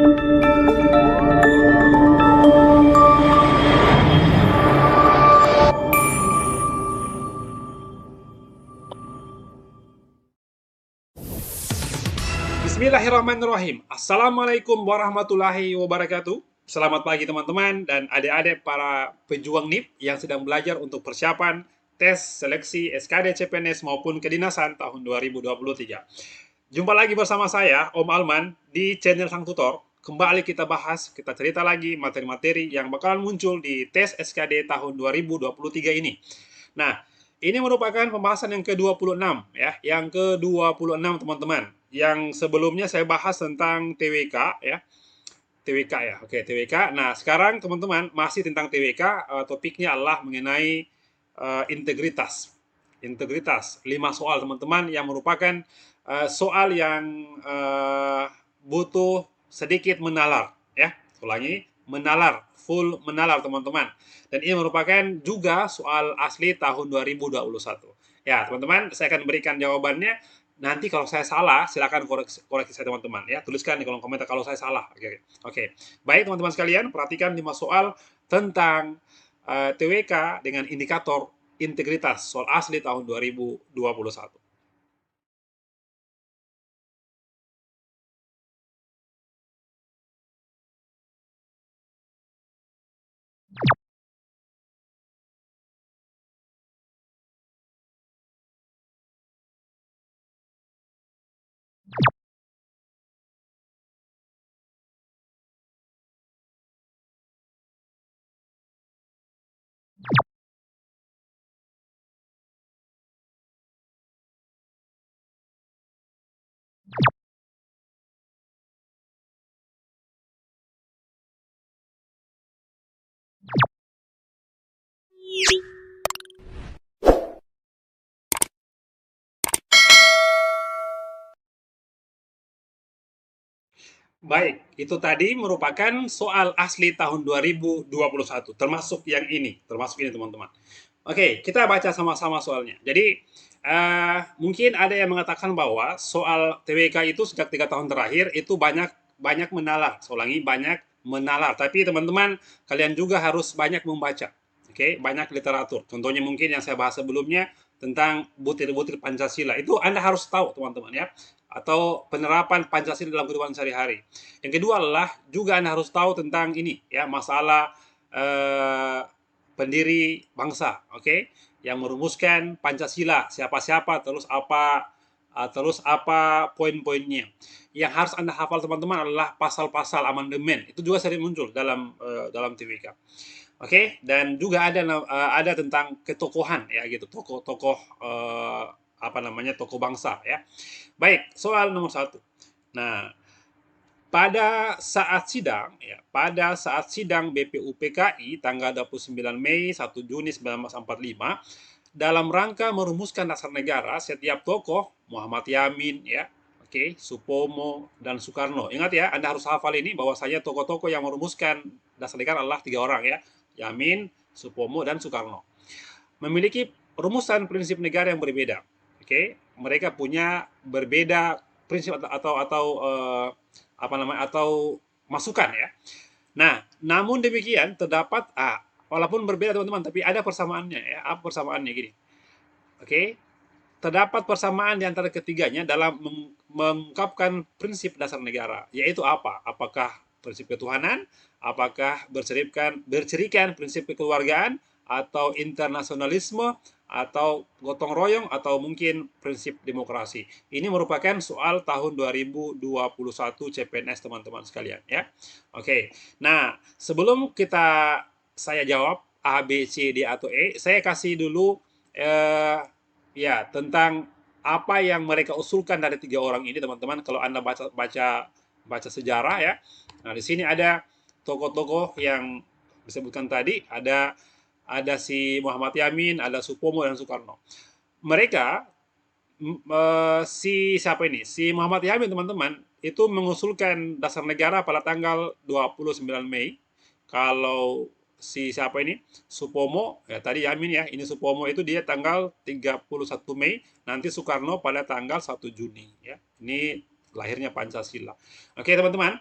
Bismillahirrahmanirrahim. Assalamualaikum warahmatullahi wabarakatuh. Selamat pagi teman-teman dan adik-adik para pejuang NIP yang sedang belajar untuk persiapan tes seleksi SKD CPNS maupun kedinasan tahun 2023. Jumpa lagi bersama saya, Om Alman, di channel Sang Tutor. Kembali kita bahas, kita cerita lagi materi-materi yang bakalan muncul di tes SKD tahun 2023 ini. Nah, ini merupakan pembahasan yang ke-26 ya, yang ke-26 teman-teman. Yang sebelumnya saya bahas tentang TWK ya. TWK ya. Oke, TWK. Nah, sekarang teman-teman masih tentang TWK, topiknya adalah mengenai integritas. Integritas. 5 soal teman-teman yang merupakan soal yang butuh sedikit menalar ya. Ulangi, menalar, full menalar teman-teman. Dan ini merupakan juga soal asli tahun 2021. Ya, teman-teman, saya akan berikan jawabannya. Nanti kalau saya salah, silakan koreksi saya teman-teman ya. Tuliskan di kolom komentar kalau saya salah. Oke. Baik teman-teman sekalian, perhatikan 5 soal tentang TWK dengan indikator integritas soal asli tahun 2021. Baik, itu tadi merupakan soal asli tahun 2021, termasuk yang ini, teman-teman. Oke, kita baca sama-sama soalnya. Jadi, mungkin ada yang mengatakan bahwa soal TWK itu sejak 3 tahun terakhir itu banyak banyak menalar. Saya ulangi, banyak menalar. Tapi teman-teman, kalian juga harus banyak membaca. Oke, banyak literatur. Contohnya mungkin yang saya bahas sebelumnya tentang butir-butir Pancasila. Itu Anda harus tahu, teman-teman ya, atau penerapan Pancasila dalam kehidupan sehari-hari. Yang kedua adalah juga Anda harus tahu tentang ini ya, masalah pendiri bangsa, oke, yang merumuskan Pancasila, siapa-siapa, terus apa poin-poinnya. Yang harus Anda hafal teman-teman adalah pasal-pasal amandemen. Itu juga sering muncul dalam TWK. Oke, dan juga ada tentang ketokohan ya gitu, tokoh-tokoh tokoh bangsa ya. Baik, soal nomor 1. Nah, pada saat sidang BPUPKI tanggal 29 Mei 1 Juni 1945 dalam rangka merumuskan dasar negara, setiap tokoh Muhammad Yamin ya, oke, Supomo dan Soekarno. Ingat ya, Anda harus hafal ini bahwa saya tokoh-tokoh yang merumuskan dasar negara adalah 3 orang ya, Yamin, Supomo dan Soekarno. Memiliki rumusan prinsip negara yang berbeda. Oke, mereka punya berbeda prinsip atau masukan ya. Nah, namun demikian terdapat walaupun berbeda teman-teman, tapi ada persamaannya ya. Apa persamaannya gini? Oke, terdapat persamaan di antara ketiganya dalam mengungkapkan prinsip dasar negara, yaitu apa? Apakah prinsip ketuhanan, apakah bercirikan prinsip kekeluargaan, atau internasionalisme, atau gotong royong, atau mungkin prinsip demokrasi. Ini merupakan soal tahun 2021 CPNS teman-teman sekalian ya. Oke. Nah, sebelum saya jawab A, B, C, D atau E, saya kasih dulu ya tentang apa yang mereka usulkan dari 3 orang ini teman-teman. Kalau Anda baca sejarah ya. Nah, di sini ada tokoh-tokoh yang disebutkan tadi, ada si Muhammad Yamin, ada Supomo dan Soekarno. Mereka si Muhammad Yamin teman-teman itu mengusulkan dasar negara pada tanggal 29 Mei. Kalau siapa ini Supomo ya, tadi Yamin ya, ini Supomo itu dia tanggal 31 Mei, nanti Soekarno pada tanggal 1 Juni ya. Ini lahirnya Pancasila. Oke teman-teman,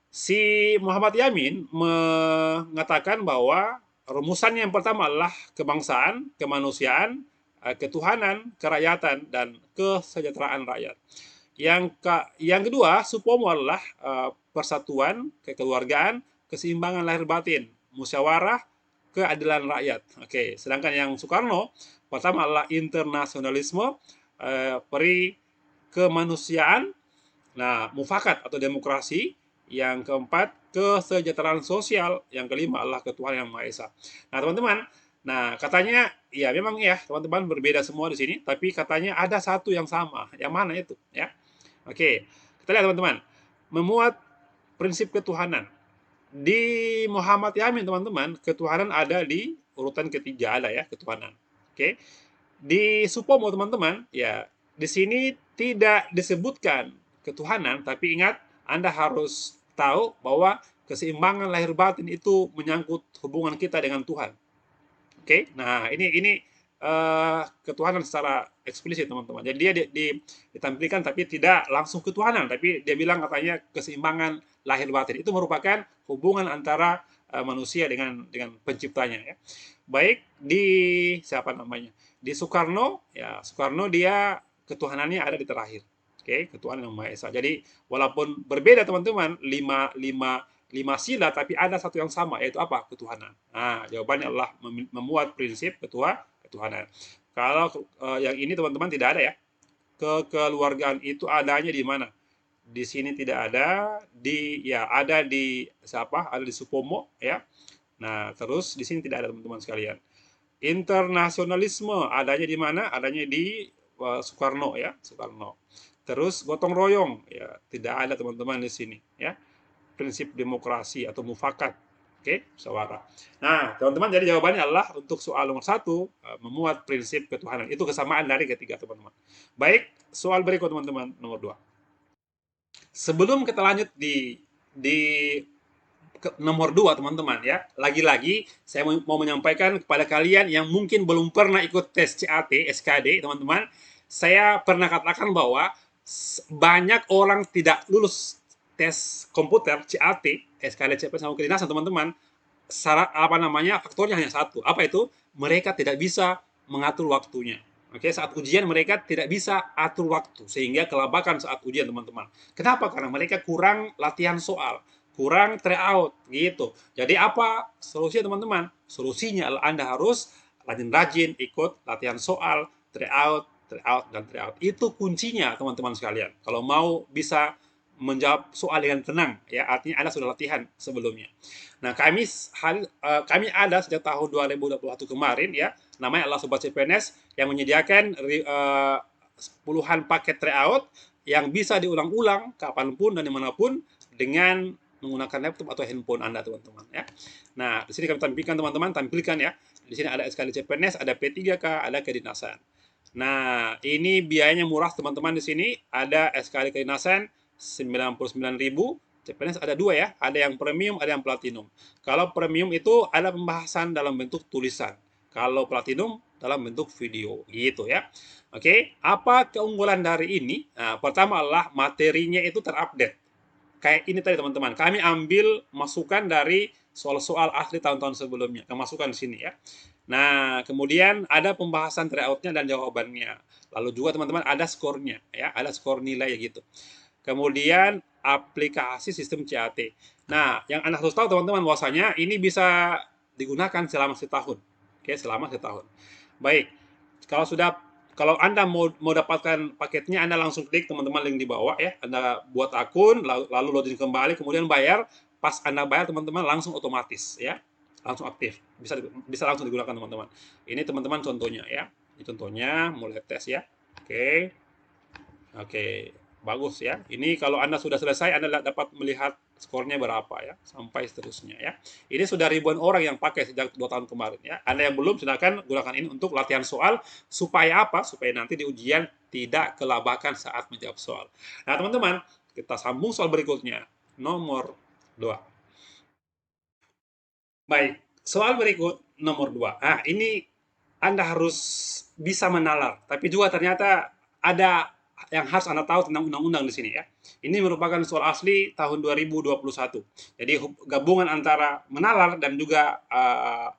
Si Muhammad Yamin mengatakan bahwa rumusannya yang pertama adalah kebangsaan, kemanusiaan, ketuhanan, kerakyatan, dan kesejahteraan rakyat. Yang kedua, Supomo adalah persatuan, kekeluargaan, keseimbangan lahir batin, musyawarah, keadilan rakyat. Oke, sedangkan yang Soekarno pertama adalah internasionalisme, peri kemanusiaan, nah mufakat atau demokrasi, yang keempat kesejahteraan sosial, yang kelima adalah ketuhanan yang maha esa. Nah teman-teman, nah katanya ya memang ya teman-teman berbeda semua di sini, tapi katanya ada satu yang sama. Yang mana itu? Ya, oke, kita lihat teman-teman. Memuat prinsip ketuhanan. Di Muhammad Yamin teman-teman, ketuhanan ada di urutan ketiga, ada ya ketuhanan. Oke. Di Supomo teman-teman, ya di sini tidak disebutkan ketuhanan, tapi ingat Anda harus tahu bahwa keseimbangan lahir batin itu menyangkut hubungan kita dengan Tuhan. Oke, nah ini ketuhanan secara eksplisit teman-teman. Jadi dia ditampilkan tapi tidak langsung ketuhanan, tapi dia bilang katanya keseimbangan lahir batin itu merupakan hubungan antara manusia dengan penciptanya ya. Baik di siapa namanya? Di Soekarno, ya Soekarno dia ketuhanannya ada di terakhir. Oke, ketuhanan yang Maha Esa. Jadi walaupun berbeda teman-teman, lima sila tapi ada satu yang sama yaitu apa? Ketuhanan. Nah, jawabannya adalah memuat prinsip ketuhanan. Kalau yang ini teman-teman tidak ada ya. Kekeluargaan itu adanya di mana? Di sini tidak ada, ada di siapa? Ada di Supomo ya. Nah, terus di sini tidak ada teman-teman sekalian. Internasionalisme adanya di mana? Adanya di Soekarno ya, Soekarno. Terus gotong royong ya, tidak ada teman-teman di sini ya. Prinsip demokrasi atau mufakat. Oke, musyawarah. Nah, teman-teman, jadi jawabannya adalah untuk soal nomor satu, memuat prinsip ketuhanan. Itu kesamaan dari ketiga, teman-teman. Baik, soal berikut, teman-teman, nomor dua. Sebelum kita lanjut di nomor dua, teman-teman, ya. Lagi-lagi, saya mau menyampaikan kepada kalian yang mungkin belum pernah ikut tes CAT, SKD, teman-teman. Saya pernah katakan bahwa banyak orang tidak lulus tes komputer CAT, SKD, CP sama kedinasan teman-teman. Syarat apa namanya? Faktornya hanya satu. Apa itu? Mereka tidak bisa mengatur waktunya. Oke, saat ujian mereka tidak bisa atur waktu sehingga kelabakan saat ujian teman-teman. Kenapa? Karena mereka kurang latihan soal, kurang tryout gitu. Jadi apa solusinya teman-teman? Solusinya adalah Anda harus rajin-rajin ikut latihan soal, tryout, tryout dan tryout. Itu kuncinya teman-teman sekalian. Kalau mau bisa menjawab soal dengan tenang ya, artinya Anda sudah latihan sebelumnya. Nah, kami ada sejak tahun 2021 kemarin ya, namanya adalah Sobat CPNS yang menyediakan puluhan paket tryout yang bisa diulang-ulang kapanpun dan dimanapun dengan menggunakan laptop atau handphone Anda, teman-teman ya. Nah, di sini kami tampilkan ya. Di sini ada SKD CPNS, ada P3K, ada kedinasan. Nah, ini biayanya murah teman-teman di sini. Ada SKD kedinasan 99.000, CPNS ada dua ya, ada yang premium, ada yang platinum. Kalau premium itu ada pembahasan dalam bentuk tulisan. Kalau platinum dalam bentuk video, gitu ya. Oke, apa keunggulan dari ini? Nah, pertama adalah materinya itu terupdate. Kayak ini tadi teman-teman, kami ambil masukan dari soal-soal asli tahun-tahun sebelumnya, kemasukan di sini ya. Nah, kemudian ada pembahasan tryoutnya dan jawabannya. Lalu juga teman-teman ada skornya ya, ada skor nilai gitu. Kemudian aplikasi sistem CAT. Nah, yang Anda harus tahu teman-teman bahwasanya ini bisa digunakan selama setahun. Oke, selama setahun. Baik. Kalau Anda mau dapatkan paketnya, Anda langsung klik teman-teman link di bawah ya. Anda buat akun, lalu login kembali, kemudian bayar. Pas Anda bayar teman-teman langsung otomatis ya. Langsung aktif. Bisa langsung digunakan teman-teman. Ini teman-teman contohnya ya. Ini contohnya mulai tes ya. Oke. Oke, bagus ya. Ini kalau Anda sudah selesai, Anda dapat melihat skornya berapa ya, sampai seterusnya ya. Ini sudah ribuan orang yang pakai sejak 2 tahun kemarin ya. Anda yang belum, silakan gunakan ini untuk latihan soal. Supaya apa? Supaya nanti di ujian tidak kelabakan saat menjawab soal. Nah, teman-teman, kita sambung soal berikutnya. Nomor 2. Baik, soal berikut nomor 2. Ini Anda harus bisa menalar, tapi juga ternyata ada yang harus Anda tahu tentang undang-undang di sini ya. Ini merupakan soal asli tahun 2021. Jadi gabungan antara menalar dan juga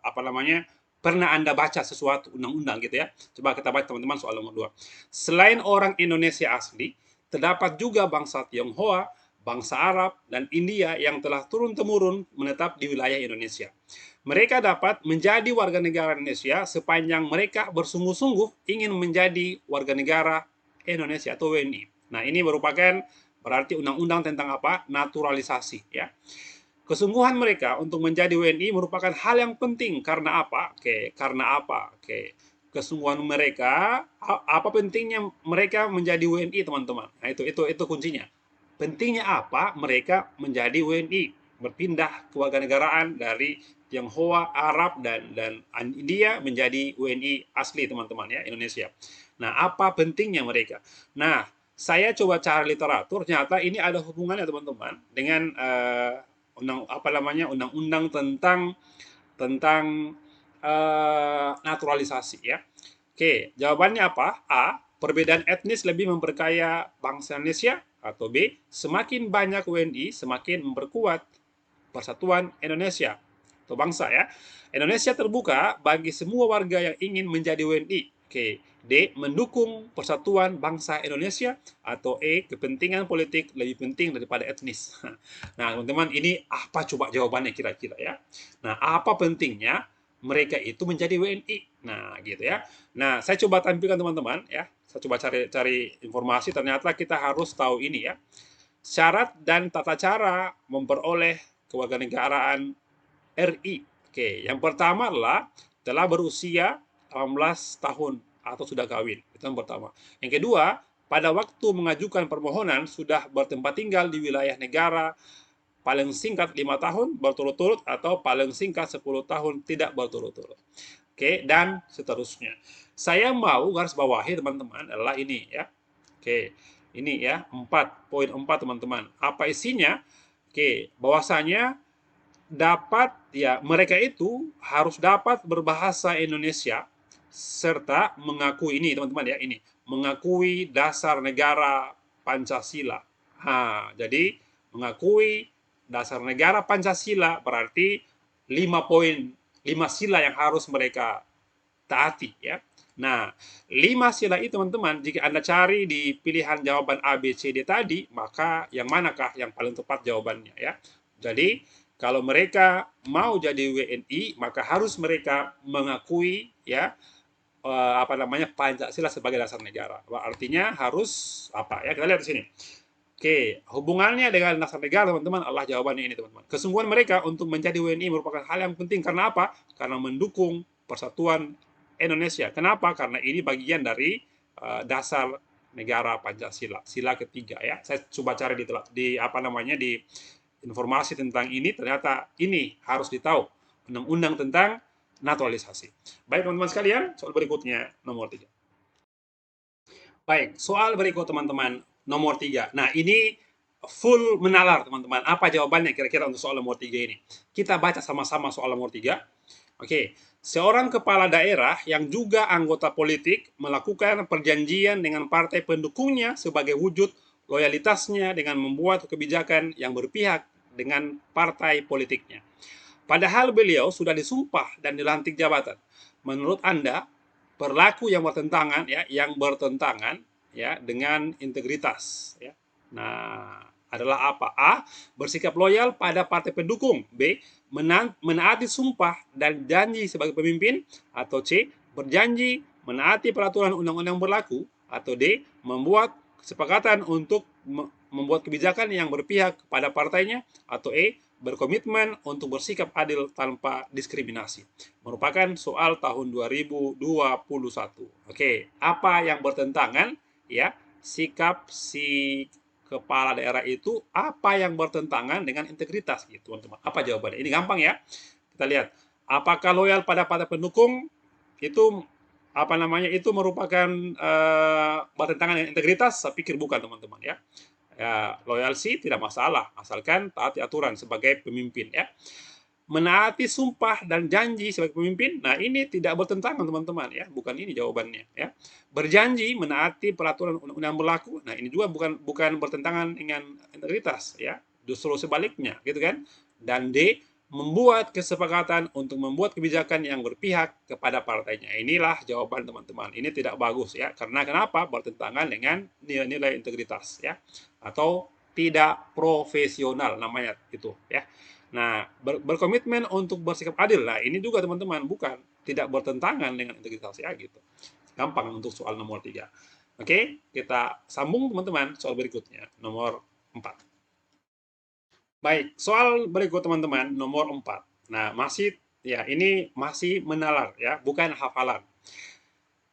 apa namanya, pernah Anda baca sesuatu undang-undang gitu ya. Coba kita baca teman-teman soal nomor 2. Selain orang Indonesia asli, terdapat juga bangsa Tionghoa, bangsa Arab, dan India yang telah turun-temurun menetap di wilayah Indonesia. Mereka dapat menjadi warga negara Indonesia sepanjang mereka bersungguh-sungguh ingin menjadi warga negara Indonesia atau WNI. Nah, ini merupakan berarti undang-undang tentang apa? Naturalisasi ya. Kesungguhan mereka untuk menjadi WNI merupakan hal yang penting karena apa? Karena apa? Kesungguhan mereka, apa pentingnya mereka menjadi WNI, teman-teman? Nah, itu kuncinya. Pentingnya apa mereka menjadi WNI, berpindah kewarganegaraan dari Tionghoa, Arab dan India menjadi WNI asli, teman-teman ya, Indonesia. Nah, apa pentingnya mereka? Nah, saya coba cari literatur, ternyata ini ada hubungannya, teman-teman, dengan undang-undang tentang naturalisasi ya. Oke, jawabannya apa? A. Perbedaan etnis lebih memperkaya bangsa Indonesia. Atau B. Semakin banyak WNI, semakin memperkuat persatuan Indonesia atau bangsa ya. Indonesia terbuka bagi semua warga yang ingin menjadi WNI. Oke. D. Mendukung persatuan bangsa Indonesia. Atau E. Kepentingan politik lebih penting daripada etnis. Nah, teman-teman, ini apa coba jawabannya kira-kira ya? Nah, apa pentingnya mereka itu menjadi WNI? Nah, gitu ya. Nah, saya coba tampilkan teman-teman ya. Saya coba cari informasi, ternyata kita harus tahu ini ya. Syarat dan tata cara memperoleh kewarganegaraan RI. Oke, yang pertama adalah telah berusia 18 tahun atau sudah kawin. Itu yang pertama. Yang kedua, pada waktu mengajukan permohonan sudah bertempat tinggal di wilayah negara paling singkat 5 tahun berturut-turut atau paling singkat 10 tahun tidak berturut-turut. Oke, dan seterusnya. Saya mau garis bawahi teman-teman adalah ini ya. Oke, ini ya 4.4 teman-teman. Apa isinya? Oke, bahwasanya dapat ya mereka itu harus dapat berbahasa Indonesia serta mengakui ini teman-teman ya, ini mengakui dasar negara Pancasila. Jadi mengakui dasar negara Pancasila berarti 5 sila yang harus mereka taati ya. Nah, 5 sila itu teman-teman, jika Anda cari di pilihan jawaban A, B, C, D tadi, maka yang manakah yang paling tepat jawabannya ya. Jadi, kalau mereka mau jadi WNI, maka harus mereka mengakui ya Pancasila sebagai dasar negara. Artinya harus apa ya? Kita lihat di sini. Oke, hubungannya dengan dasar negara, teman-teman, adalah jawabannya ini, teman-teman. Kesungguhan mereka untuk menjadi WNI merupakan hal yang penting. Karena apa? Karena mendukung persatuan Indonesia. Kenapa? Karena ini bagian dari dasar negara Pancasila, sila ketiga ya. Saya coba cari di informasi tentang ini, ternyata ini harus ditahu. Undang-undang tentang naturalisasi. Baik, teman-teman sekalian, soal berikutnya nomor 3. Baik, soal berikut teman-teman, nomor 3. Nah, ini full menalar teman-teman. Apa jawabannya kira-kira untuk soal nomor 3 ini? Kita baca sama-sama soal nomor 3. Oke, seorang kepala daerah yang juga anggota politik melakukan perjanjian dengan partai pendukungnya sebagai wujud loyalitasnya dengan membuat kebijakan yang berpihak dengan partai politiknya. Padahal beliau sudah disumpah dan dilantik jabatan. Menurut Anda, perilaku yang bertentangan ya dengan integritas ya. Nah, adalah apa? A. Bersikap loyal pada partai pendukung. B. Menaati sumpah dan janji sebagai pemimpin. Atau C. Berjanji menaati peraturan undang-undang berlaku. Atau D. Membuat kesepakatan untuk membuat kebijakan yang berpihak pada partainya. Atau E. Berkomitmen untuk bersikap adil tanpa diskriminasi. Merupakan soal tahun 2021. Oke, apa yang bertentangan ya? Sikap si kepala daerah itu apa yang bertentangan dengan integritas gitu, teman-teman. Apa jawabannya? Ini gampang ya. Kita lihat. Apakah loyal pada partai pendukung itu itu merupakan bertentangan dengan integritas? Saya pikir bukan, teman-teman ya. Ya, loyal sih tidak masalah, asalkan taati aturan sebagai pemimpin ya. menaati sumpah dan janji sebagai pemimpin. Nah, ini tidak bertentangan teman-teman ya, bukan ini jawabannya ya. Berjanji menaati peraturan undang-undang berlaku. Nah, ini juga bukan bertentangan dengan integritas ya, justru sebaliknya gitu kan. Dan D, membuat kesepakatan untuk membuat kebijakan yang berpihak kepada partainya. Inilah jawaban teman-teman. Ini tidak bagus ya, karena kenapa? Bertentangan dengan nilai-nilai integritas ya, atau tidak profesional namanya itu ya. Nah, berkomitmen untuk bersikap adil. Nah, ini juga teman-teman bukan tidak bertentangan dengan integritas ya gitu. Gampang untuk soal nomor 3. Oke, kita sambung teman-teman soal berikutnya, nomor 4. Baik, soal berikut teman-teman, nomor 4. Nah, ini masih menalar ya, bukan hafalan.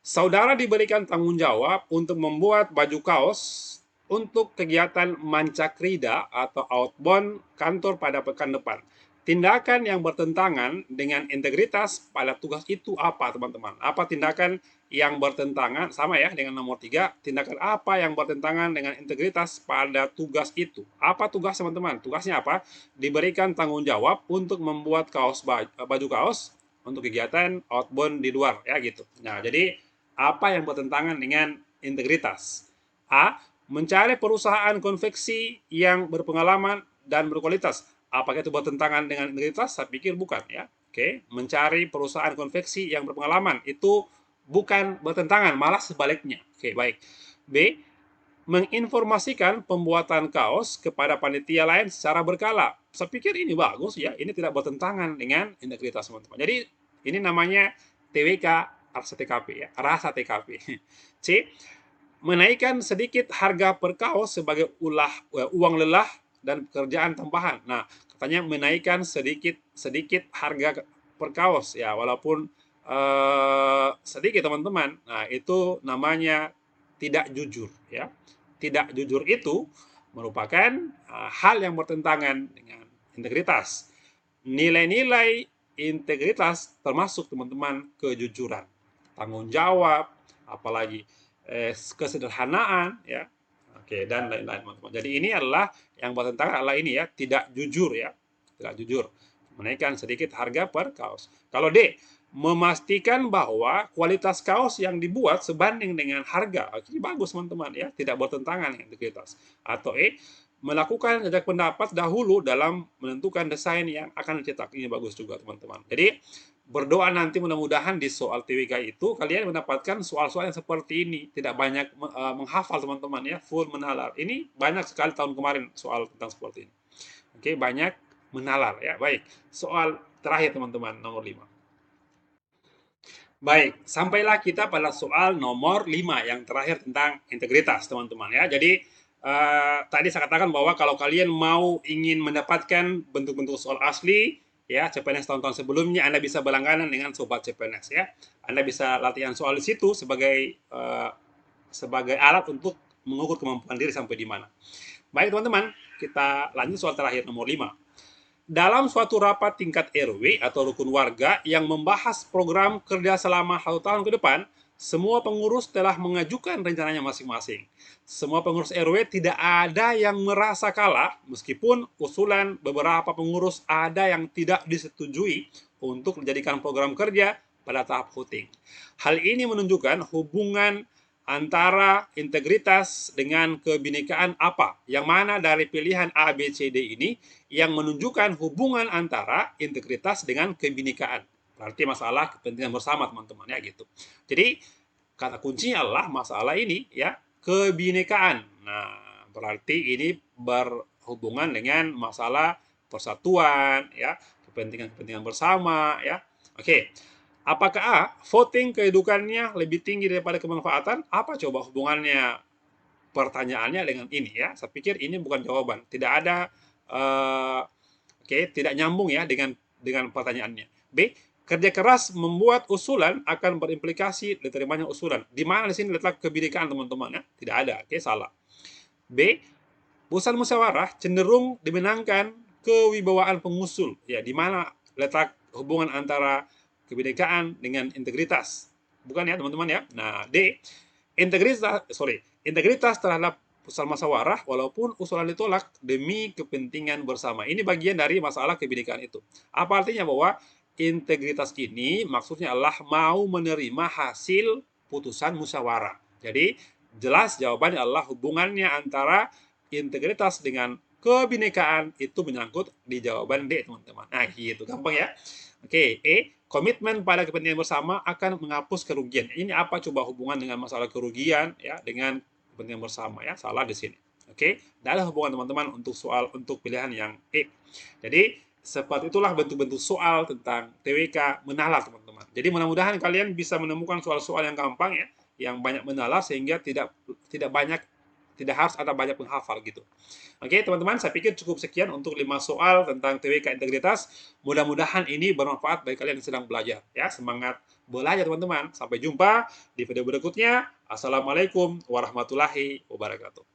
Saudara diberikan tanggung jawab untuk membuat baju kaos untuk kegiatan mancakrida atau outbound kantor pada pekan depan. Tindakan yang bertentangan dengan integritas pada tugas itu apa, teman-teman? Apa tindakan yang bertentangan, sama ya dengan nomor 3, tindakan apa yang bertentangan dengan integritas pada tugas itu? Apa tugas, teman-teman? Tugasnya apa? Diberikan tanggung jawab untuk membuat baju kaos untuk kegiatan outbound di luar, ya gitu. Nah, jadi apa yang bertentangan dengan integritas? A. Mencari perusahaan konveksi yang berpengalaman dan berkualitas. Apakah itu bertentangan dengan integritas? Saya pikir bukan ya. Oke, mencari perusahaan konveksi yang berpengalaman itu bukan bertentangan, malah sebaliknya. Oke, baik. B. Menginformasikan pembuatan kaos kepada panitia lain secara berkala. Saya pikir ini bagus ya, ini tidak bertentangan dengan integritas teman-teman. Jadi ini namanya TWK rasa TKP ya, rasa TKP. C. Menaikkan sedikit harga per kaos sebagai uang lelah dan pekerjaan tambahan. Nah, katanya menaikkan sedikit harga per kaos ya, walaupun sedikit teman-teman. Nah, itu namanya tidak jujur ya. Tidak jujur itu merupakan hal yang bertentangan dengan integritas. Nilai-nilai integritas termasuk teman-teman kejujuran, tanggung jawab, apalagi kesederhanaan ya. Oke, dan lain-lain teman-teman. Jadi ini adalah yang bertentangan adalah ini ya, tidak jujur ya. Tidak jujur. Menaikkan sedikit harga per kaos. Kalau D, memastikan bahwa kualitas kaos yang dibuat sebanding dengan harga. Ini bagus teman-teman ya, tidak bertentangan dengan integritas. Atau E, melakukan jajak pendapat dahulu dalam menentukan desain yang akan dicetak. Ini bagus juga teman-teman. Jadi berdoa nanti mudah-mudahan di soal TWK itu kalian mendapatkan soal-soal yang seperti ini, tidak banyak menghafal teman-teman ya, full menalar. Ini banyak sekali tahun kemarin soal tentang seperti ini. Oke, banyak menalar ya. Baik, soal terakhir teman-teman, nomor 5. Baik, sampailah kita pada soal nomor 5 yang terakhir tentang integritas teman-teman ya. Jadi tadi saya katakan bahwa kalau kalian ingin mendapatkan bentuk-bentuk soal asli ya, CPNS tahun-tahun sebelumnya, Anda bisa berlangganan dengan Sobat CPNS ya. Anda bisa latihan soal di situ sebagai alat untuk mengukur kemampuan diri sampai di mana. Baik teman-teman, kita lanjut soal terakhir nomor 5. Dalam suatu rapat tingkat RW atau rukun warga yang membahas program kerja selama 1 tahun ke depan, semua pengurus telah mengajukan rencananya masing-masing. Semua pengurus RW tidak ada yang merasa kalah, meskipun usulan beberapa pengurus ada yang tidak disetujui untuk menjadikan program kerja pada tahap voting. Hal ini menunjukkan hubungan antara integritas dengan kebinekaan apa? Yang mana dari pilihan A, B, C, D ini yang menunjukkan hubungan antara integritas dengan kebinekaan. Berarti masalah kepentingan bersama teman-teman ya gitu. Jadi kata kuncinya adalah masalah ini ya, kebinekaan. Nah, berarti ini berhubungan dengan masalah persatuan ya, kepentingan bersama ya. Oke. Apakah A, voting kedudukannya lebih tinggi daripada kemanfaatan? Apa coba hubungannya pertanyaannya dengan ini ya? Saya pikir ini bukan jawaban. Tidak ada, tidak nyambung ya dengan pertanyaannya. B, kerja keras membuat usulan akan berimplikasi diterimanya usulan. Di mana di sini letak kebinekaan teman-teman ya? Tidak ada. Salah. B, pusat musyawarah cenderung dimenangkan kewibawaan pengusul. Ya, di mana letak hubungan antara kebinekaan dengan integritas. Bukan ya teman-teman ya. Nah, D, integritas terhadap putusan musyawarah walaupun usulan ditolak demi kepentingan bersama. Ini bagian dari masalah kebinekaan itu. Apa artinya? Bahwa integritas ini maksudnya adalah mau menerima hasil putusan musyawarah. Jadi jelas jawabannya adalah hubungannya antara integritas dengan kebinekaan itu menyangkut di jawaban D, teman-teman. Nah, gitu. Gampang ya. Oke, komitmen pada kepentingan bersama akan menghapus kerugian. Ini apa coba hubungan dengan masalah kerugian ya dengan kepentingan bersama ya? Salah di sini. Oke, tidak ada hubungan teman-teman untuk pilihan yang E. Jadi seperti itulah bentuk-bentuk soal tentang TWK menalar teman-teman. Jadi mudah-mudahan kalian bisa menemukan soal-soal yang gampang ya, yang banyak menalar sehingga tidak harus ada banyak penghafal gitu. Oke, teman-teman, saya pikir cukup sekian untuk 5 soal tentang TWK integritas. Mudah-mudahan ini bermanfaat bagi kalian yang sedang belajar. Ya, semangat belajar teman-teman. Sampai jumpa di video berikutnya. Assalamualaikum warahmatullahi wabarakatuh.